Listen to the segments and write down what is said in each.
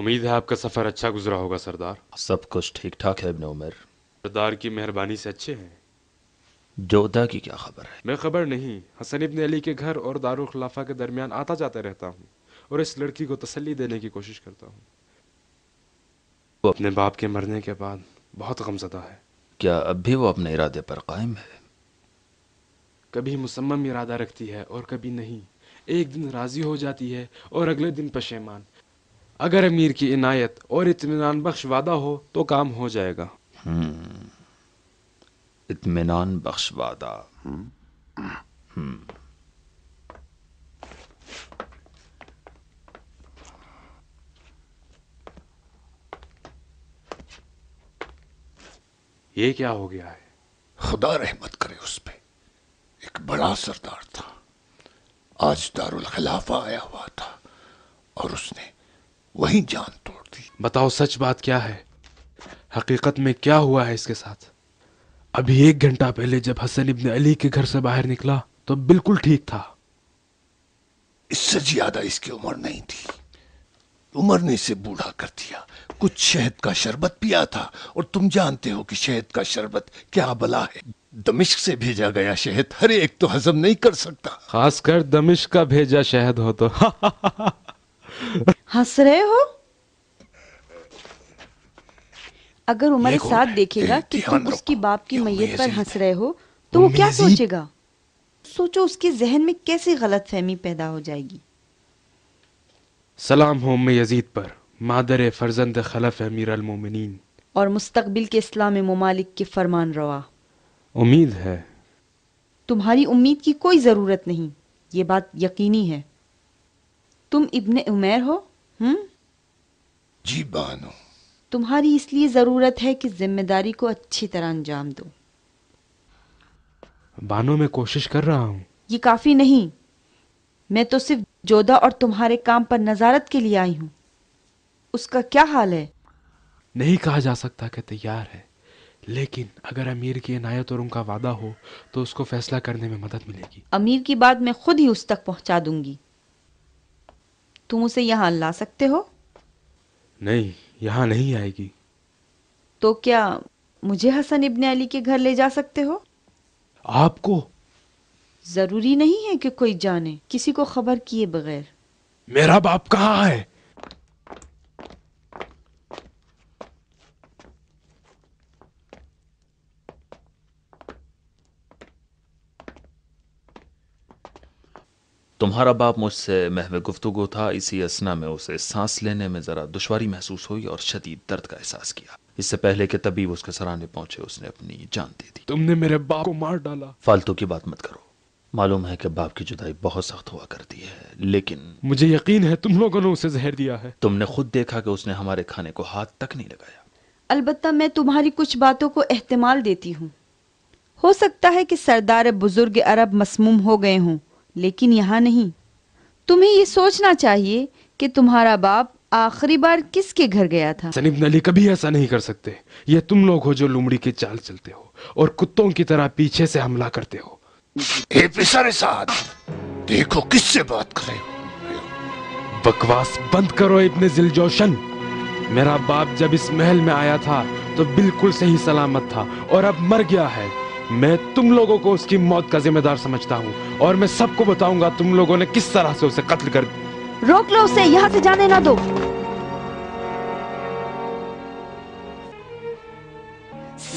امید ہے آپ کا سفر اچھا گزرا ہوگا سردار۔ سب کچھ ٹھیک ٹھاک ہے ابن عمر۔ سردار کی مہربانی سے اچھے ہیں۔ جودا کی کیا خبر ہے؟ میں خبر نہیں، حسن ابن علی کے گھر اور دارالخلافہ کے درمیان آتا جاتا رہتا ہوں اور اس لڑکی کو تسلی دینے کی کوشش کرتا ہوں۔ وہ اپنے باپ کے مرنے کے بعد بہت غمزدہ ہے۔ کیا اب بھی وہ اپنے ارادے پر قائم ہے؟ کبھی مصمم ارادہ رکھتی ہے اور کبھی نہیں، ایک دن راضی ہو جاتی ہے اور اگلے دن پشیمان۔ اگر امیر کی عنایت اور اطمینان بخش وعدہ ہو تو کام ہو جائے گا۔ اطمینان بخش وعدہ۔ یہ کیا ہو گیا ہے؟ خدا رحمت کرے اس پہ، ایک بڑا سردار تھا، آج دارالخلافہ آیا ہوا تھا اور اس نے وہیں جان توڑ دی۔ بتاؤ سچ بات کیا ہے؟ حقیقت میں کیا ہوا ہے اس کے ساتھ؟ ابھی 1 گھنٹہ پہلے جب حسن ابن علی کے گھر سے باہر نکلا تو بالکل ٹھیک تھا۔ اس سے زیادہ اس کی عمر نہیں تھی، عمر نے اسے بوڑھا کر دیا۔ کچھ شہد کا شربت پیا تھا اور تم جانتے ہو کہ شہد کا شربت کیا بلا ہے۔ دمشق سے بھیجا گیا شہد ہر ایک تو ہضم نہیں کر سکتا، خاص کر دمشق کا بھیجا شہد ہو تو۔ ہنس رہے ہو؟ اگر عمر ساتھ دیکھے گا کہ تم اس کی باپ کی میت پر ہنس رہے ہو تو وہ کیا سوچے گا؟ سوچو اس کے ذہن میں کیسی غلط فہمی پیدا ہو جائے گی۔ سلام ہو ام یزید پر، مادر فرزند خلف امیر المومنین اور مستقبل کے اسلامی ممالک کے فرمان روا۔ امید ہے۔ تمہاری امید کی کوئی ضرورت نہیں، یہ بات یقینی ہے۔ تم ابن عمیر ہو؟ جی بانو۔ تمہاری اس لیے ضرورت ہے کہ ذمہ داری کو اچھی طرح انجام دو۔ بانو میں کوشش کر رہا ہوں۔ یہ کافی نہیں، میں تو صرف جودا اور تمہارے کام پر نظارت کے لیے آئی ہوں۔ اس کا کیا حال ہے؟ نہیں کہا جا سکتا کہ تیار ہے، لیکن اگر امیر کی عنایت اور ان کا وعدہ ہو تو اس کو فیصلہ کرنے میں مدد ملے گی۔ امیر کی بات میں خود ہی اس تک پہنچا دوں گی۔ تم اسے یہاں لا سکتے ہو؟ نہیں، یہاں نہیں آئے گی۔ تو کیا مجھے حسن ابن علی کے گھر لے جا سکتے ہو؟ آپ کو؟ ضروری نہیں ہے کہ کوئی جانے، کسی کو خبر کیے بغیر۔ میرا باپ کہاں ہے؟ تمہارا باپ مجھ سے محو گفتگو تھا، اسی اثنا میں اسے سانس لینے میں ذرا دشواری محسوس ہوئی اور شدید درد کا احساس کیا۔ اس سے پہلے کہ طبیب اس کے سرانے پہنچے اس نے اپنی جان دے دی۔ تم نے میرے باپ کو مار ڈالا۔ فالتو کی بات مت کرو، معلوم ہے کہ باپ کی جدائی بہت سخت ہوا کرتی ہے، لیکن مجھے یقین ہے تم لوگوں نے اسے زہر دیا ہے۔ تم نے خود دیکھا کہ اس نے ہمارے کھانے کو ہاتھ تک نہیں لگایا۔ البتہ میں تمہاری کچھ باتوں کو احتمال دیتی ہوں۔ ہو سکتا ہے کہ سردار بزرگ عرب مسموم ہو گئے ہوں، لیکن یہاں نہیں۔ تمہیں یہ سوچنا چاہیے کہ تمہارا باپ آخری بار کس کے گھر گیا تھا۔ حسن ابن علی کبھی ایسا نہیں کر سکتے۔ یہ تم لوگ ہو جو لومڑی کی چال چلتے ہو اور کتوں کی طرح پیچھے سے حملہ کرتے ہو۔ اے پسر سعد، دیکھو کس سے بات کرے ہو۔ بکواس بند کرو ابن ذیلجوشن۔ میرا باپ جب اس محل میں آیا تھا تو بالکل صحیح سلامت تھا اور اب مر گیا ہے۔ میں تم لوگوں کو اس کی موت کا ذمہ دار سمجھتا ہوں اور میں سب کو بتاؤں گا تم لوگوں نے کس طرح سے اسے قتل کر دیا۔ روک لو اسے، یہاں سے جانے نہ دو۔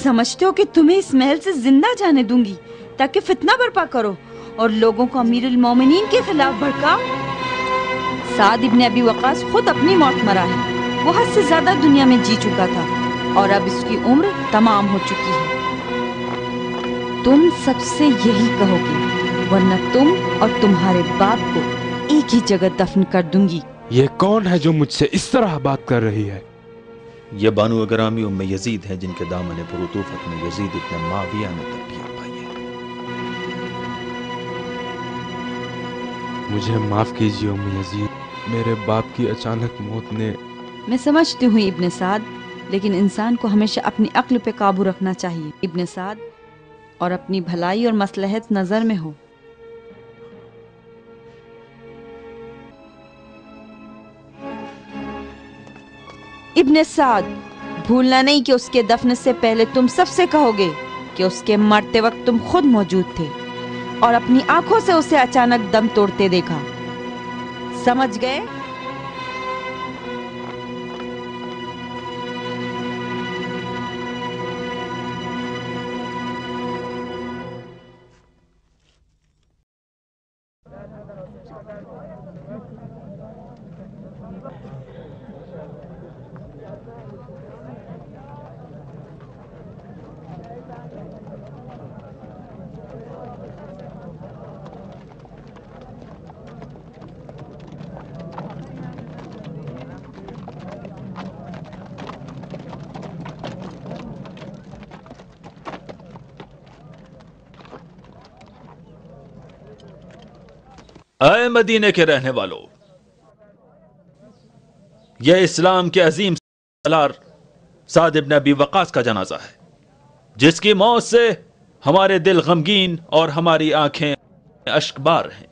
سمجھتے ہو کہ تمہیں اس محل سے زندہ جانے دوں گی تاکہ فتنہ برپا کرو اور لوگوں کو امیر المومنین کے خلاف بھڑکاؤ؟ سعد ابن ابی وقاص خود اپنی موت مرا ہے، وہ حد سے زیادہ دنیا میں جی چکا تھا اور اب اس کی عمر تمام ہو چکی ہے۔ تم سب سے یہی کہو گے، ورنہ تم اور تمہارے باپ کو ایک ہی جگہ دفن کر دوں گی۔ یہ کون ہے جو مجھ سے اس طرح بات کر رہی ہے؟ یہ بانو اگرامی ام یزید ہیں جن کے دامن پرطوفت میں یزید ابن معاویہ نے تربیت پائی ہے۔ مجھے معاف کیجیے ام یزید، میرے باپ کی اچانک موت نے… میں سمجھتی ہوں ابن سعد، لیکن انسان کو ہمیشہ اپنی عقل پہ قابو رکھنا چاہیے ابن سعد، اور اپنی بھلائی اور مصلحت نظر میں ہو۔ ابن سعد، بھولنا نہیں کہ اس کے دفن سے پہلے تم سب سے کہو گے کہ اس کے مرتے وقت تم خود موجود تھے اور اپنی آنکھوں سے اسے اچانک دم توڑتے دیکھا. سمجھ گئے؟ اے مدینے کے رہنے والوں، یہ اسلام کے عظیم سالار سعد ابن ابی وقاص کا جنازہ ہے، جس کی موت سے ہمارے دل غمگین اور ہماری آنکھیں اشکبار ہیں.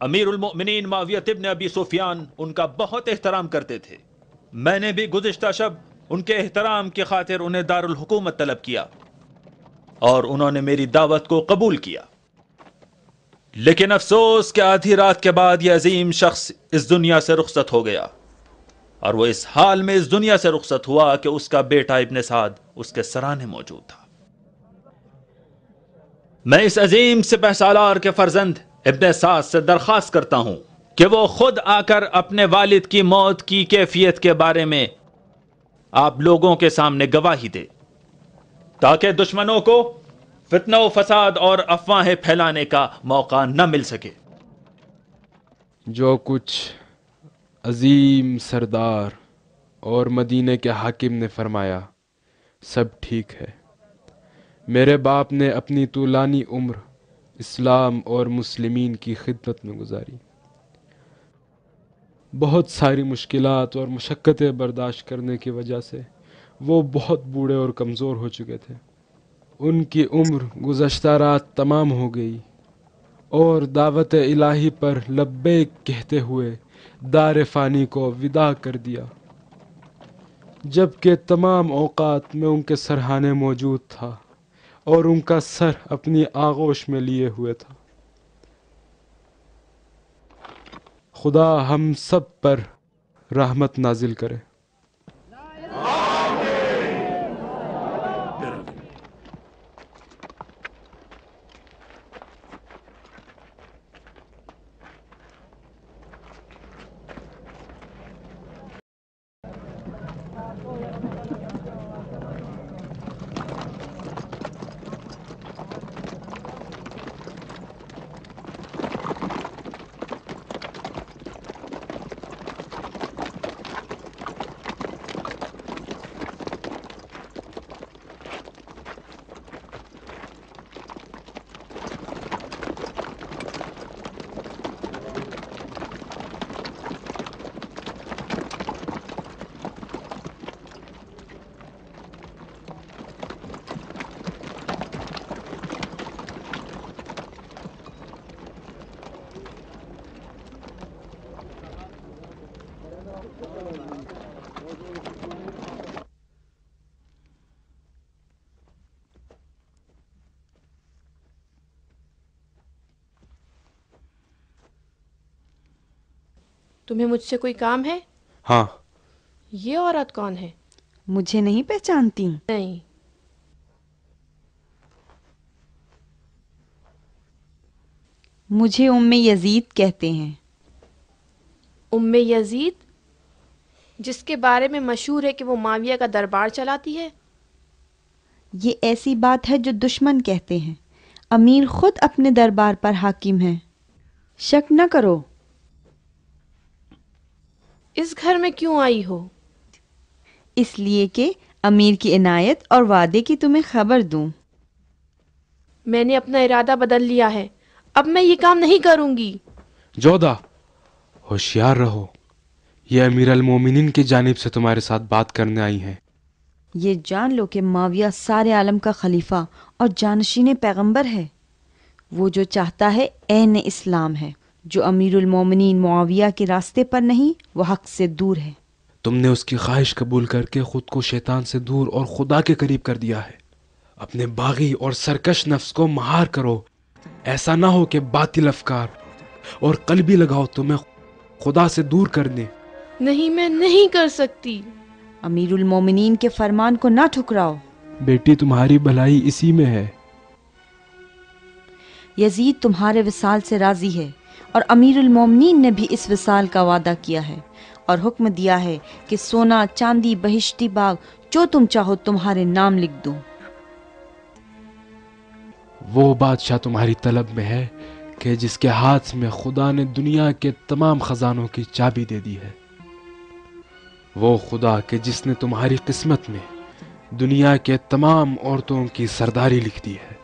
امیر المؤمنین معاویہ ابن ابی سفیان ان کا بہت احترام کرتے تھے. میں نے بھی گزشتہ شب ان کے احترام کی خاطر انہیں دارالحکومت طلب کیا اور انہوں نے میری دعوت کو قبول کیا. لیکن افسوس کہ آدھی رات کے بعد یہ عظیم شخص اس دنیا سے رخصت ہو گیا، اور وہ اس حال میں اس دنیا سے رخصت ہوا کہ اس کا بیٹا ابن سعد اس کے سرانے موجود تھا. میں اس عظیم سپہ سالار کے فرزند ابن سعد سے درخواست کرتا ہوں کہ وہ خود آ کر اپنے والد کی موت کی کیفیت کے بارے میں آپ لوگوں کے سامنے گواہی دے، تاکہ دشمنوں کو فتنہ و فساد اور افواہیں پھیلانے کا موقع نہ مل سکے. جو کچھ عظیم سردار اور مدینے کے حاکم نے فرمایا سب ٹھیک ہے. میرے باپ نے اپنی طولانی عمر اسلام اور مسلمین کی خدمت میں گزاری. بہت ساری مشکلات اور مشقتیں برداشت کرنے کی وجہ سے وہ بہت بوڑھے اور کمزور ہو چکے تھے. ان کی عمر گزشتہ رات تمام ہو گئی اور دعوت الہی پر لبیک کہتے ہوئے دار فانی کو وداع کر دیا، جبکہ تمام اوقات میں ان کے سرہانے موجود تھا اور ان کا سر اپنی آغوش میں لیے ہوئے تھا. خدا ہم سب پر رحمت نازل کرے. تمہیں مجھ سے کوئی کام ہے؟ ہاں. یہ عورت کون ہے؟ مجھے نہیں پہچانتی؟ نہیں. مجھے ام یزید کہتے ہیں. ام یزید، جس کے بارے میں مشہور ہے کہ وہ معاویہ کا دربار چلاتی ہے؟ یہ ایسی بات ہے جو دشمن کہتے ہیں. امیر خود اپنے دربار پر حاکم ہیں. شک نہ کرو. اس گھر میں کیوں آئی ہو؟ اس لیے کہ امیر کی عنایت اور وعدے کی تمہیں خبر دوں. میں نے اپنا ارادہ بدل لیا ہے، اب میں یہ کام نہیں کروں گی. جودہ، ہوشیار رہو. یہ امیر المومنین کی جانب سے تمہارے ساتھ بات کرنے آئی ہیں. یہ جان لو کہ معاویہ سارے عالم کا خلیفہ اور جانشین پیغمبر ہے. وہ جو چاہتا ہے عین اسلام ہے. جو امیر المومنین معاویہ کے راستے پر نہیں، وہ حق سے دور ہے. تم نے اس کی خواہش قبول کر کے خود کو شیطان سے دور اور خدا کے قریب کر دیا ہے. اپنے باغی اور سرکش نفس کو مہار کرو. ایسا نہ ہو کہ باطل افکار اور قلبی لگاؤ تمہیں خدا سے دور کر دیں. نہیں، میں نہیں کر سکتی. امیر المومنین کے فرمان کو نہ ٹھکراؤ. بیٹی تمہاری بھلائی اسی میں ہے. یزید تمہارے وصال سے راضی ہے اور امیر المومنین نے بھی اس وصال کا وعدہ کیا ہے اور حکم دیا ہے کہ سونا، چاندی، بہشتی باغ جو تم چاہو تمہارے نام لکھ دوں. وہ بادشاہ تمہاری طلب میں ہے کہ جس کے ہاتھ میں خدا نے دنیا کے تمام خزانوں کی چابی دے دی ہے. وہ خدا کہ جس نے تمہاری قسمت میں دنیا کے تمام عورتوں کی سرداری لکھ دی ہے.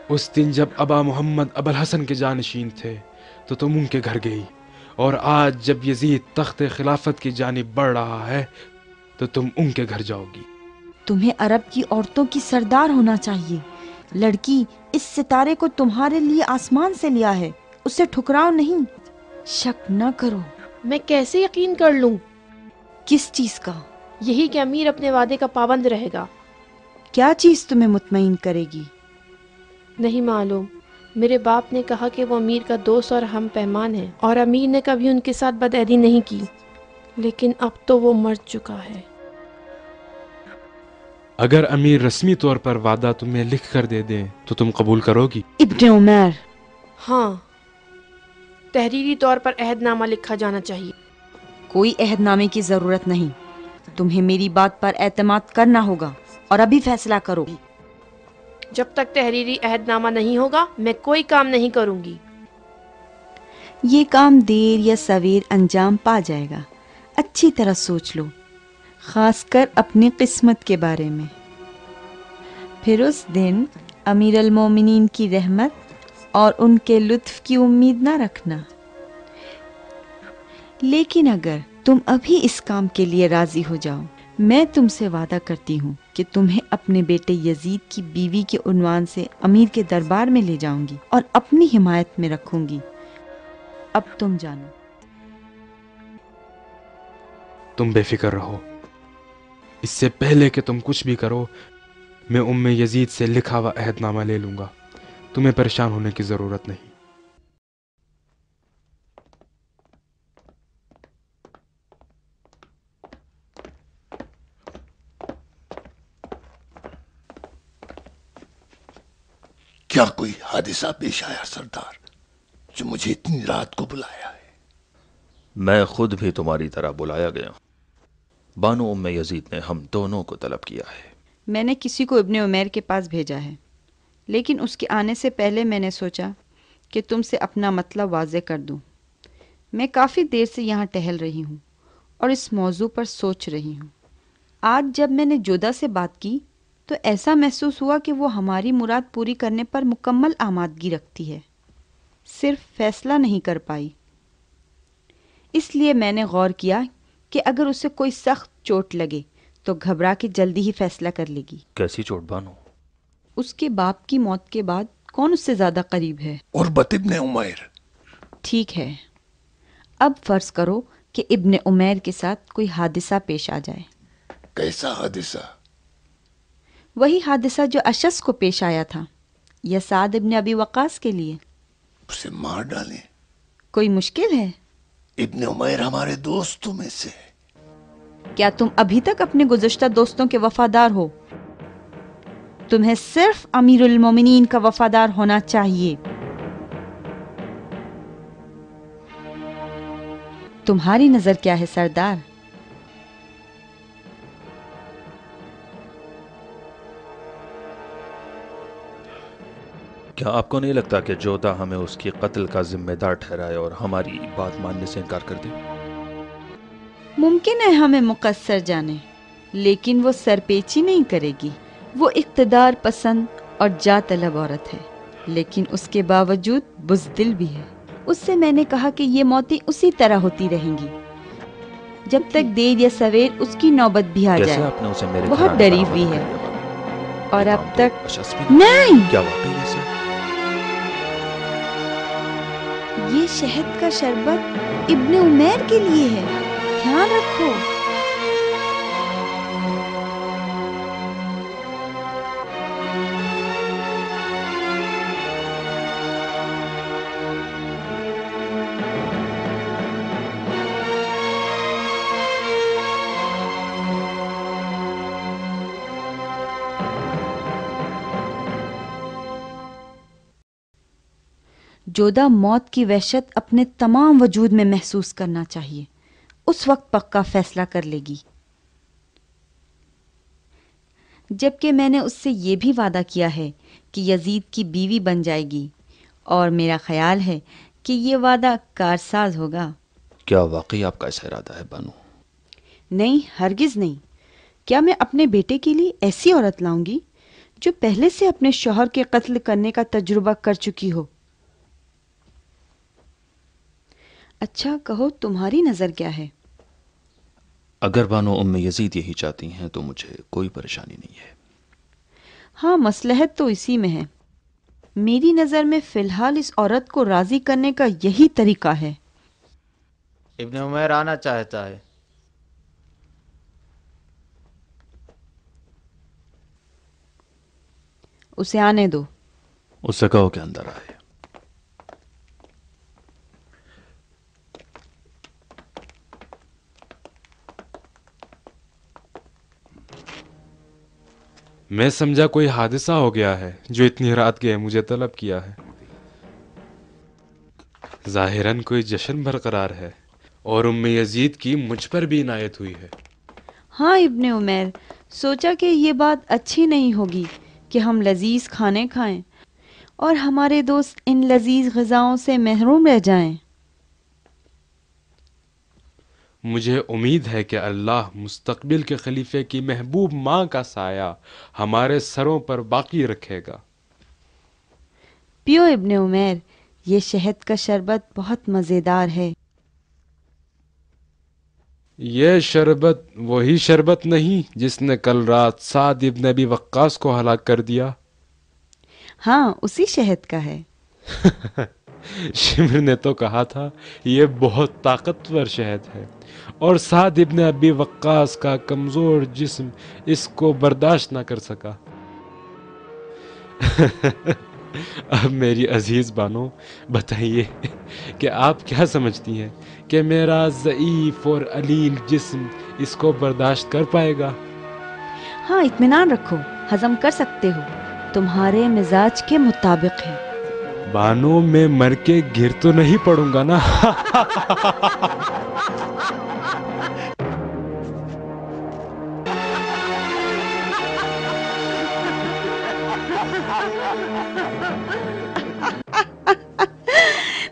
اس دن جب ابا محمد ابو الحسن کے جانشین تھے تو تم ان کے گھر گئی، اور آج جب یزید تخت خلافت کی جانب بڑھ رہا ہے تو تم ان کے گھر جاؤ گی. تمہیں عرب کی عورتوں کی سردار ہونا چاہیے. لڑکی اس ستارے کو تمہارے لیے آسمان سے لیا ہے، اسے ٹھکراؤ نہیں. شک نہ کرو. میں کیسے یقین کر لوں؟ کس چیز کا؟ یہی کہ امیر اپنے وعدے کا پابند رہے گا. کیا چیز تمہیں مطمئن کرے گی؟ نہیں معلوم. میرے باپ نے کہا کہ وہ امیر کا دوست اور ہم پیمان ہے، اور امیر نے کبھی ان کے ساتھ بدعہدی نہیں کی، لیکن اب تو وہ مر چکا ہے. اگر امیر رسمی طور پر وعدہ تمہیں لکھ کر دے دیں تو تم قبول کرو گی؟ ابن عمر، ہاں، تحریری طور پر عہد نامہ لکھا جانا چاہیے. کوئی عہد نامے کی ضرورت نہیں. تمہیں میری بات پر اعتماد کرنا ہوگا اور ابھی فیصلہ کرو. جب تک تحریری عہد نامہ نہیں ہوگا میں کوئی کام نہیں کروں گی. یہ کام دیر یا سویر انجام پا جائے گا. اچھی طرح سوچ لو، خاص کر اپنی قسمت کے بارے میں. پھر اس دن امیر المومنین کی رحمت اور ان کے لطف کی امید نہ رکھنا. لیکن اگر تم ابھی اس کام کے لیے راضی ہو جاؤ، میں تم سے وعدہ کرتی ہوں کہ تمہیں اپنے بیٹے یزید کی بیوی کے عنوان سے امیر کے دربار میں لے جاؤں گی اور اپنی حمایت میں رکھوں گی. اب تم جانو. تم بے فکر رہو. اس سے پہلے کہ تم کچھ بھی کرو میں یزید سے لکھا ہوا عہد نامہ لے لوں گا. تمہیں پریشان ہونے کی ضرورت نہیں. کیا کوئی حادثہ پیش آیا سردار جو مجھے اتنی رات کو بلایا ہے؟ میں خود بھی تمہاری طرح بلایا گیا. بانو یزید نے ہم دونوں کو طلب کیا ہے. میں نے کسی کو ابن عمیر کے پاس بھیجا ہے، لیکن اس کے آنے سے پہلے میں نے سوچا کہ تم سے اپنا مطلب واضح کر دوں. میں کافی دیر سے یہاں ٹہل رہی ہوں اور اس موضوع پر سوچ رہی ہوں. آج جب میں نے جودا سے بات کی تو ایسا محسوس ہوا کہ وہ ہماری مراد پوری کرنے پر مکمل آمادگی رکھتی ہے، صرف فیصلہ نہیں کر پائی. اس لیے میں نے غور کیا کہ اگر اسے کوئی سخت چوٹ لگے تو گھبرا کے جلدی ہی فیصلہ کر لے گی. کیسی چوٹ بانو؟ اس کے باپ کی موت کے بعد کون اس سے زیادہ قریب ہے؟ عربت ابن عمیر. ٹھیک ہے، اب فرض کرو کہ ابن عمیر کے ساتھ کوئی حادثہ پیش آ جائے. کیسا حادثہ؟ وہی حادثہ جو اشس کو پیش آیا تھا یا سعد ابن ابی وقاص کے لیے. اسے مار ڈالیں. کوئی مشکل ہے؟ ابن عمیر ہمارے دوستوں میں سے ہے. کیا تم ابھی تک اپنے گزشتہ دوستوں کے وفادار ہو؟ تمہیں صرف امیر المومنین کا وفادار ہونا چاہیے. تمہاری نظر کیا ہے سردار؟ کیا آپ کو نہیں لگتا کہ جودا ہمیں اس کی قتل کا ذمہ دار ٹھہرائے اور ہماری بات ماننے سے انکار کر دے؟ ممکن ہے ہمیں مقصر جانے، لیکن وہ سرپیچی نہیں کرے گی. وہ اقتدار پسند اور جا طلب عورت ہے، لیکن اس کے باوجود بزدل بھی ہے. اس سے میں نے کہا کہ یہ موتیں اسی طرح ہوتی رہیں گی جب تک دیر یا سویر اس کی نوبت بھی آ جائے. آپ نے اسے میرے بہت ڈری ہوئی ہے اور اب تک نہیں. نہیں. کیا واقعی ایسا؟ یہ شہد کا شربت ابن عمیر کے لیے ہے، دھیان رکھو۔ جودہ موت کی وحشت اپنے تمام وجود میں محسوس کرنا چاہیے، اس وقت پکا فیصلہ کر لے گی۔ جبکہ میں نے اس سے یہ بھی وعدہ کیا ہے کہ یزید کی بیوی بن جائے گی، اور میرا خیال ہے کہ یہ وعدہ کارساز ہوگا۔ کیا واقعی آپ کا ایسا ارادہ ہے بانو؟ نہیں، ہرگز نہیں۔ کیا میں اپنے بیٹے کے لیے ایسی عورت لاؤں گی جو پہلے سے اپنے شوہر کے قتل کرنے کا تجربہ کر چکی ہو؟ اچھا کہو، تمہاری نظر کیا ہے؟ اگر بانو ام یزید یہی چاہتی ہیں تو مجھے کوئی پریشانی نہیں ہے۔ ہاں، مصلحت تو اسی میں ہے۔ میری نظر میں فی الحال اس عورت کو راضی کرنے کا یہی طریقہ ہے۔ ابن عمیر آنا چاہتا ہے۔ اسے آنے دو۔ اس سے کہو کہ اندر آئے۔ میں سمجھا کوئی حادثہ ہو گیا ہے جو اتنی رات گئے مجھے طلب کیا ہے۔ ظاہراً کوئی جشن برقرار ہے، اور ام یزید کی مجھ پر بھی عنایت ہوئی ہے۔ ہاں ابن عمیر، سوچا کہ یہ بات اچھی نہیں ہوگی کہ ہم لذیذ کھانے کھائیں اور ہمارے دوست ان لذیذ غذاؤں سے محروم رہ جائیں۔ مجھے امید ہے کہ اللہ مستقبل کے خلیفے کی محبوب ماں کا سایہ ہمارے سروں پر باقی رکھے گا۔ پیو ابن عمیر، یہ شہد کا شربت بہت مزیدار ہے۔ یہ شربت وہی شربت نہیں جس نے کل رات سعد ابن ابی وقاص کو ہلاک کر دیا؟ ہاں، اسی شہد کا ہے۔ شمر نے تو کہا تھا یہ بہت طاقتور شہد ہے، اور سعد ابن ابی وقاص کا کمزور جسم اس کو برداشت نہ کر سکا۔ اب میری عزیز بانو، بتائیے کہ آپ کیا سمجھتی ہیں کہ میرا ضعیف اور علیل جسم اس کو برداشت کر پائے گا؟ ہاں، اطمینان رکھو، ہضم کر سکتے ہو، تمہارے مزاج کے مطابق ہے۔ بانو، میں مر کے گر تو نہیں پڑوں گا نا؟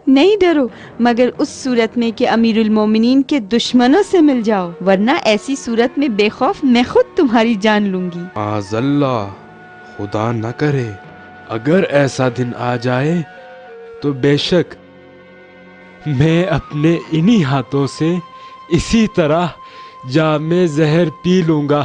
نہیں ڈرو، مگر اس صورت میں کہ امیر المومنین کے دشمنوں سے مل جاؤ، ورنہ ایسی صورت میں بے خوف میں خود تمہاری جان لوں گی۔ معاذ اللہ، خدا نہ کرے، اگر ایسا دن آ جائے تو بے شک میں اپنے انہی ہاتھوں سے اسی طرح جام زہر پی لوں گا۔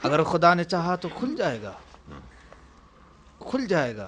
اگر خدا نے چاہا تو کھل جائے گا، کھل جائے گا۔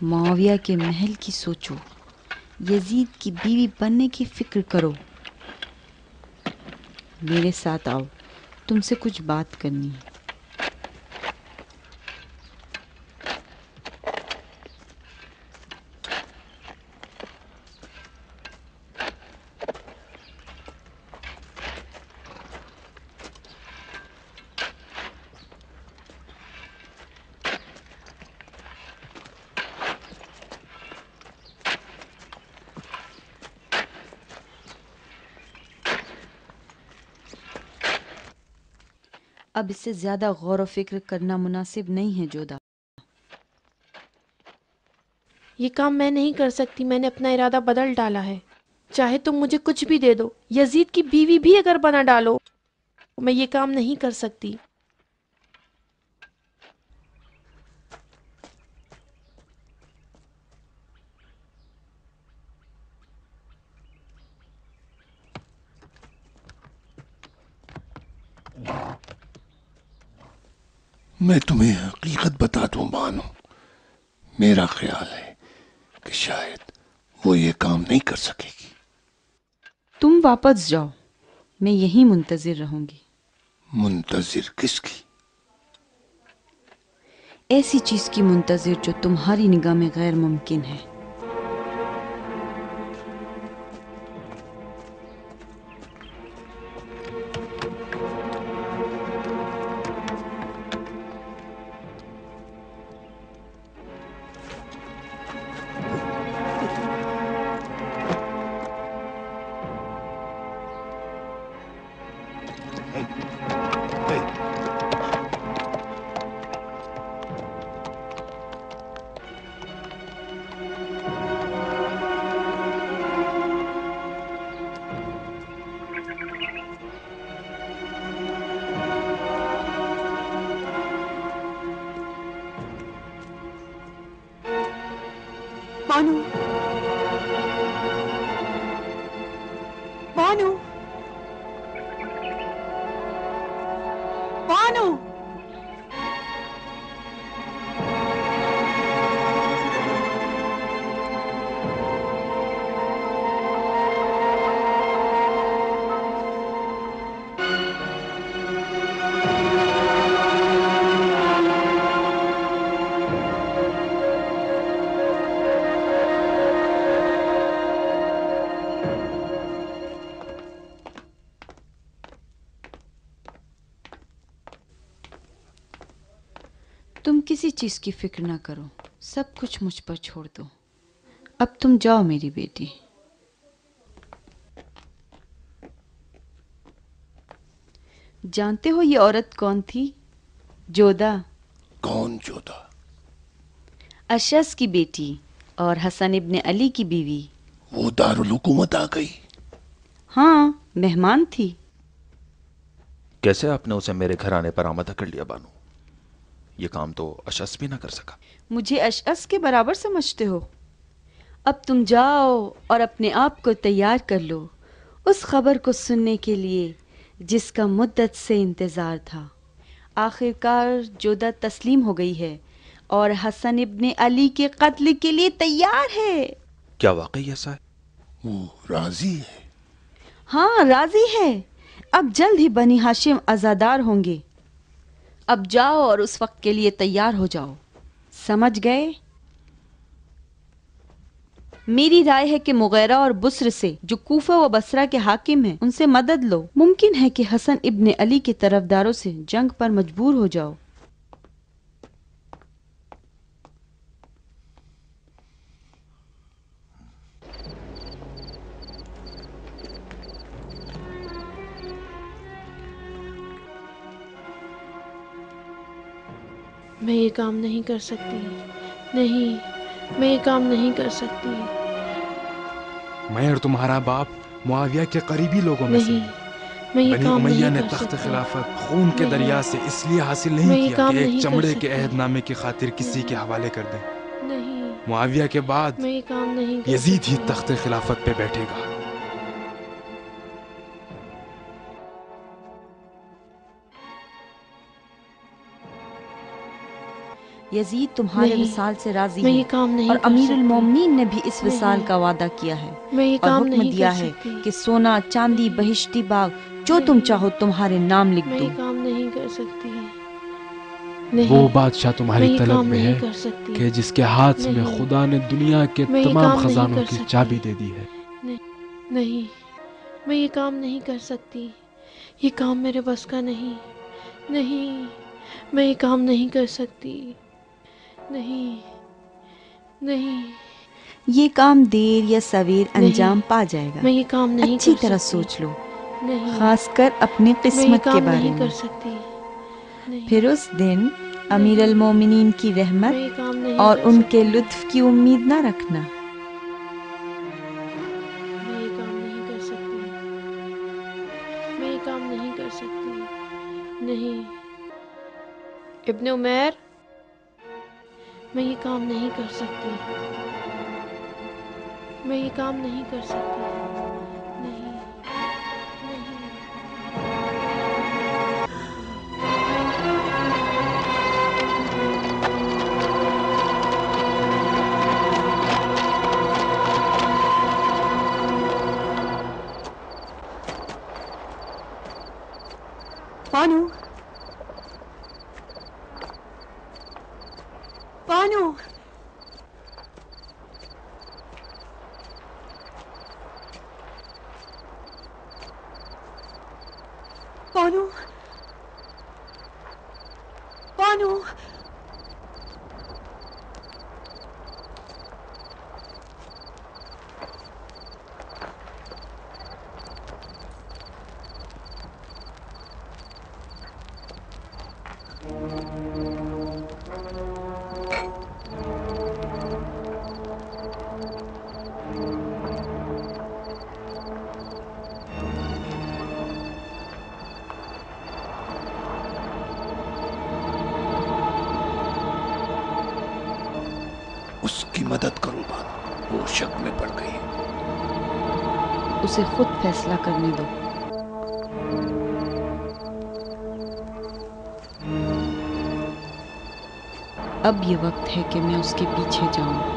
معاویہ کے محل کی سوچو، یزید کی بیوی بننے کی فکر کرو. میرے ساتھ آؤ، تم سے کچھ بات کرنی ہے. اب اس سے زیادہ غور و فکر کرنا مناسب نہیں ہے جودا. یہ کام میں نہیں کر سکتی، میں نے اپنا ارادہ بدل ڈالا ہے. چاہے تم مجھے کچھ بھی دے دو، یزید کی بیوی بھی اگر بنا ڈالو، میں یہ کام نہیں کر سکتی. میں تمہیں حقیقت بتا دوں بانو، میرا خیال ہے کہ شاید وہ یہ کام نہیں کر سکے گی. تم واپس جاؤ، میں یہیں منتظر رہوں گی. منتظر کس کی؟ ایسی چیز کی منتظر جو تمہاری نگاہ میں غیر ممکن ہے. بانو، بانو، بانو. تم کسی چیز کی فکر نہ کرو، سب کچھ مجھ پر چھوڑ دو. اب تم جاؤ میری بیٹی. جانتے ہو یہ عورت کون تھی؟ جودا. کون جودا؟ اشعث کی بیٹی اور حسن ابن علی کی بیوی. وہ دارالحکومت آ گئی؟ ہاں، مہمان تھی. کیسے آپ نے اسے میرے گھرانے پر آمدہ کر لیا بانو؟ یہ کام تو اشعث بھی نہ کر سکا. مجھے اشعث کے برابر سمجھتے ہو؟ اب تم جاؤ اور اپنے آپ کو تیار کر لو اس خبر کو سننے کے لیے جس کا مدت سے انتظار تھا. آخر کار جودا تسلیم ہو گئی ہے اور حسن ابن علی کے قتل کے لیے تیار ہے. کیا واقعی ایسا ہے؟ وہ راضی ہے؟ ہاں، راضی ہے. اب جلد ہی بنی ہاشم عزادار ہوں گے. اب جاؤ اور اس وقت کے لیے تیار ہو جاؤ. سمجھ گئے؟ میری رائے ہے کہ مغیرہ اور بصر سے جو کوفہ و بصرہ کے حاکم ہیں ان سے مدد لو. ممکن ہے کہ حسن ابن علی کے طرفداروں سے جنگ پر مجبور ہو جاؤ. میں یہ کام نہیں کر سکتی. نہیں، میں یہ کام نہیں کر سکتی. میں اور تمہارا باپ معاویہ کے قریبی لوگوں میں سے نہیں، ہیں. میں یہ بنی کام امیہ نہیں نے کر تخت سکتی. خلافت خون کے نہیں. دریا سے اس لیے حاصل میں نہیں یہ کیا کام کہ ایک نہیں کر چمڑے کے سکتی. عہد نامے کی خاطر کسی کے حوالے کر دیں. نہیں، معاویہ کے بعد میں یہ کام نہیں کر یزید ہی سکتی. تخت خلافت پہ بیٹھے گا. یزید تمہارے نہیں، وصال سے راضی میں یہ ہے کام نہیں اور کر امیر سکتی۔ المومنین نے بھی اس وصال نہیں، کا وعدہ کیا ہے میں یہ اور کام حکم نہیں دیا کر ہے سکتی۔ کہ سونا چاندی نہیں، بہشتی باغ جو تم نہیں، چاہو تمہارے نام لکھ میں دوں۔ یہ کام نہیں کر سکتی۔ وہ نہیں، بادشاہ میں تمہاری یہ طلب کام میں نہیں ہے کر سکتی۔ کہ جس کے ہاتھ میں نہیں، خدا نے دنیا کے میں یہ تمام کام نہیں خزانوں کر کی سکتی۔ چابی دے دی ہے۔ نہیں، میں یہ کام نہیں کر سکتی۔ یہ کام میرے بس کا نہیں۔ نہیں، میں یہ کام نہیں کر سکتی۔ نہیں، نہیں، یہ کام دیر یا سویر انجام نہیں، پا جائے گا، میں یہ کام نہیں اچھی کر طرح سکتی۔ سوچ لو، نہیں، خاص کر اپنی میں یہ قسمت کے کام بارے نہیں میں۔ کر سکتی۔ نہیں، پھر اس دن امیر المومنین کی میں یہ رحمت کام نہیں اور کر ان کے سکتی۔ لطف کی امید نہ رکھنا۔ میں یہ کام نہیں کر سکتی۔ میں یہ کام نہیں کر سکتی۔ نہیں، ابن عمیر، میں یہ کام نہیں کر سکتی۔ میں یہ کام نہیں کر سکتی۔ نہیں، نہیں۔ بانو، بانو، بانو، بانو، اس کی مدد کرو بانو، وہ شک میں پڑ گئی ہے۔ اسے خود فیصلہ کرنے دو۔ اب یہ وقت ہے کہ میں اس کے پیچھے جاؤں۔